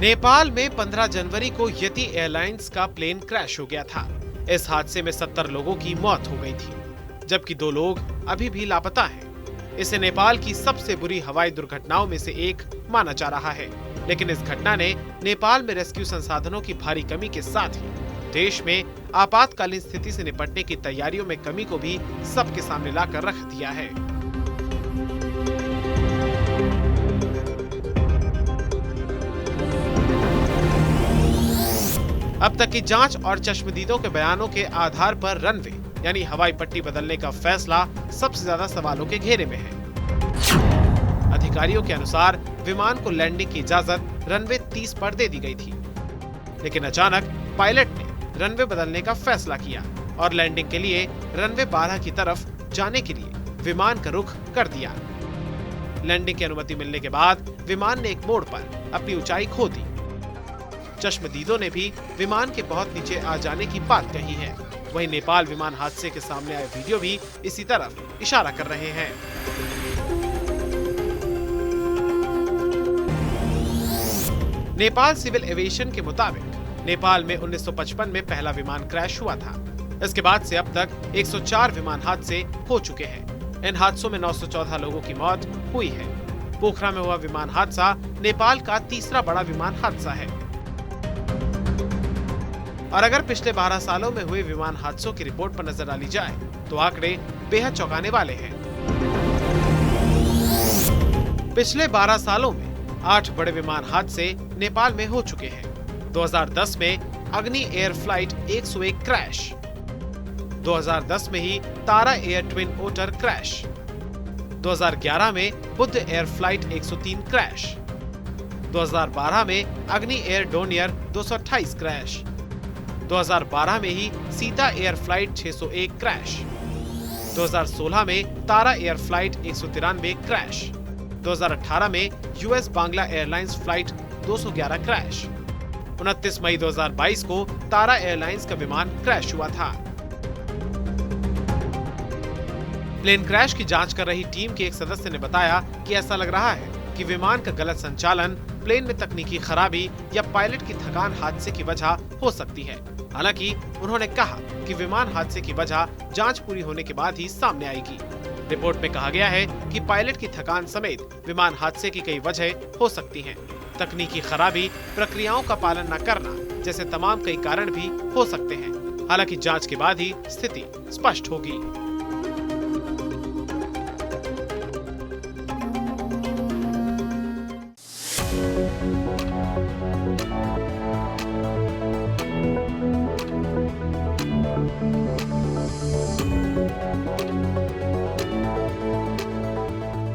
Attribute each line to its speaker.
Speaker 1: नेपाल में 15 जनवरी को यति एयरलाइंस का प्लेन क्रैश हो गया था। इस हादसे में 70 लोगों की मौत हो गई थी, जबकि 2 लोग अभी भी लापता हैं। इसे नेपाल की सबसे बुरी हवाई दुर्घटनाओं में से एक माना जा रहा है। लेकिन इस घटना ने नेपाल में रेस्क्यू संसाधनों की भारी कमी के साथ ही देश में आपातकालीन स्थिति से निपटने की तैयारियों में कमी को भी सबके सामने लाकर रख दिया है। अब तक की जांच और चश्मदीदों के बयानों के आधार पर रनवे यानी हवाई पट्टी बदलने का फैसला सबसे ज्यादा सवालों के घेरे में है। अधिकारियों के अनुसार विमान को लैंडिंग की इजाजत रनवे 30 पर दे दी गई थी, लेकिन अचानक पायलट ने रनवे बदलने का फैसला किया और लैंडिंग के लिए रनवे 12 की तरफ जाने के लिए विमान का रुख कर दिया। लैंडिंग की अनुमति मिलने के बाद विमान ने एक मोड़ पर अपनी ऊंचाई खो दी। चश्मदीदों ने भी विमान के बहुत नीचे आ जाने की बात कही है। वहीं नेपाल विमान हादसे के सामने आए वीडियो भी इसी तरफ इशारा कर रहे हैं। नेपाल सिविल एविएशन के मुताबिक नेपाल में 1955 में पहला विमान क्रैश हुआ था। इसके बाद से अब तक 104 विमान हादसे हो चुके हैं। इन हादसों में 914 लोगों की मौत हुई है। पोखरा में हुआ विमान हादसा नेपाल का तीसरा बड़ा विमान हादसा है। और अगर पिछले 12 सालों में हुए विमान हादसों की रिपोर्ट पर नजर डाली जाए तो आंकड़े बेहद चौंकाने वाले हैं। पिछले 12 सालों में 8 बड़े विमान हादसे नेपाल में हो चुके हैं। 2010 में अग्नि एयर फ्लाइट 101 क्रैश, 2010 में ही तारा एयर ट्विन ओटर क्रैश, 2011 में बुद्ध एयर फ्लाइट 103 क्रैश, 2012 में अग्नि एयर डोनियर 228 क्रैश, 2012 में ही सीता एयर फ्लाइट 601 क्रैश, 2016 में तारा एयर फ्लाइट 193 क्रैश, 2018 में US Bangla airlines flight 211 crash, 29 मई 2022 को तारा एयरलाइंस का विमान क्रैश हुआ था। प्लेन क्रैश की जांच कर रही टीम के एक सदस्य ने बताया कि ऐसा लग रहा है कि विमान का गलत संचालन, प्लेन में तकनीकी खराबी या पायलट की थकान हादसे की वजह हो सकती है। हालांकि उन्होंने कहा कि विमान हादसे की वजह जांच पूरी होने के बाद ही सामने आएगी। रिपोर्ट में कहा गया है कि पायलट की थकान समेत विमान हादसे की कई वजह हो सकती हैं। तकनीकी खराबी, प्रक्रियाओं का पालन न करना जैसे तमाम कई कारण भी हो सकते हैं। हालांकि जांच के बाद ही स्थिति स्पष्ट होगी।
Speaker 2: Thank you.